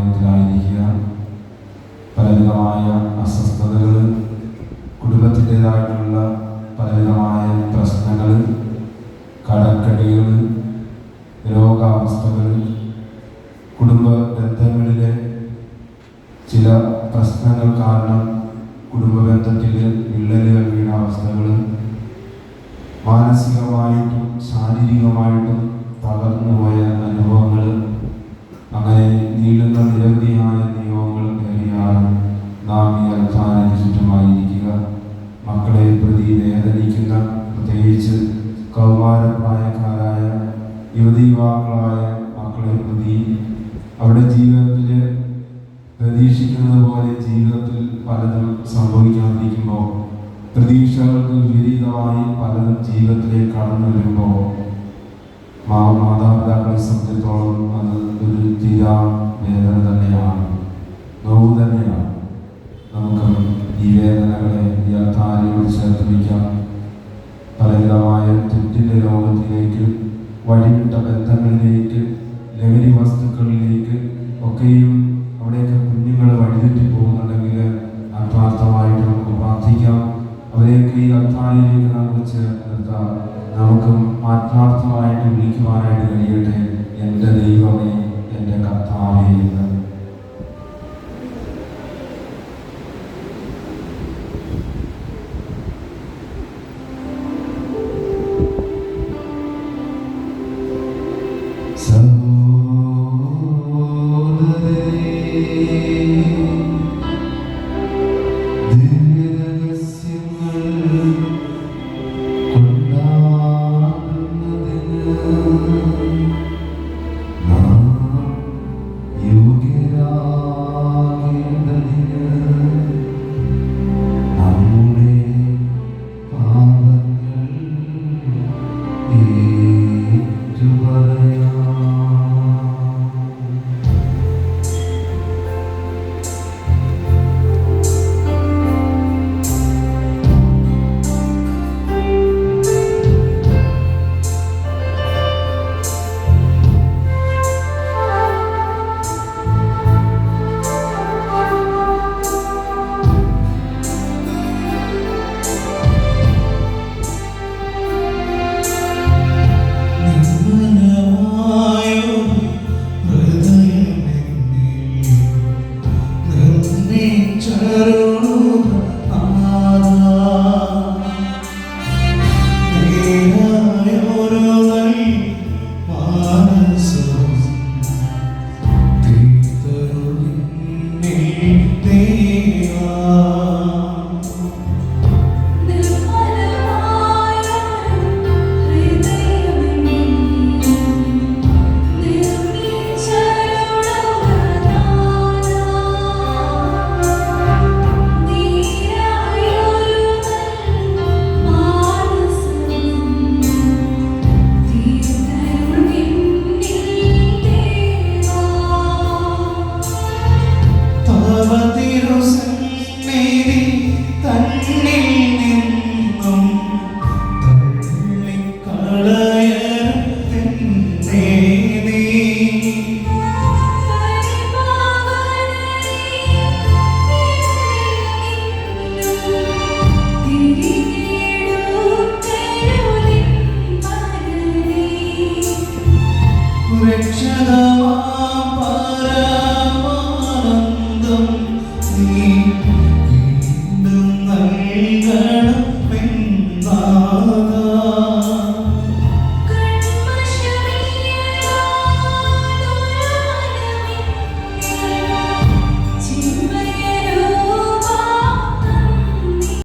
രോഗാലയത്തിലായിരിക്കുക. പലവിധമായ അസ്വസ്ഥതകൾ, കുടുംബത്തിൻ്റെതായിട്ടുള്ള പലവിധമായ പ്രശ്നങ്ങൾ, കടക്കടികൾ, രോഗാവസ്ഥകൾ, കുടുംബ ബന്ധങ്ങളിലെ ചില പ്രശ്നങ്ങൾ കാരണം കുടുംബ ബന്ധത്തിൽ വിള്ളലുകൾ വീണ അവസ്ഥകൾ, മാനസികമായിട്ടും ശാരീരികമായിട്ടും തകർന്നുപോയ അനുഭവങ്ങൾ, അങ്ങനെ നീളുന്ന നിരവധിയായ നിയമങ്ങൾ കയറിയാണ് നാം ഈ അൽത്താരയ്ക്ക് ചുറ്റുമായിരിക്കുക. മക്കളെ പ്രതി വേദനിക്കുന്ന, പ്രത്യേകിച്ച് കൗമാരപ്രായക്കാരായ യുവതീവാക്കളായ മക്കളെ പ്രതി അവരുടെ ജീവിതത്തിൽ പ്രതീക്ഷിക്കുന്നത് പോലെ ജീവിതത്തിൽ പലതും സംഭവിക്കാതിരിക്കുമ്പോൾ, പ്രതീക്ഷകൾക്ക് വിപരീതമായി പലതും ജീവിതത്തിലേക്ക് കടന്നു വരുമ്പോൾ മാതാപിതാക്കളെ സംബന്ധിച്ചിടത്തോളം അത് ഒരു തീരാ വേദന തന്നെയാണ്, നോവ് തന്നെയാണ്. നമുക്ക് ഈ വേദനകളെ ഈ അൽത്താരയോട് ചേർത്ത് വയ്ക്കാം. പലവിധമായ തെറ്റിൻ്റെ ലോകത്തിലേക്ക്, വഴിവിട്ട ബന്ധങ്ങളിലേക്ക്, ലഹരി വസ്തുക്കളിലേക്ക് ഒക്കെയും അവിടെയൊക്കെ കുഞ്ഞുങ്ങൾ വഴിതെറ്റി പോകുന്നുണ്ടെങ്കിൽ ആത്മാർത്ഥമായിട്ട് നമുക്ക് പ്രാർത്ഥിക്കാം. അവരെയൊക്കെ ഈ അൽത്താരയിലേക്ക് നമുക്ക് ചേർത്ത് നിർത്താം. നമുക്കും ആത്മാർത്ഥമായിട്ട് വിളിക്കുവാനായിട്ട് കഴിയട്ടെ, എൻ്റെ ദൈവമേ, എൻ്റെ കർത്താവേ എന്ന്. പരമാനന്ദം നീ വീണ്ടും നൽക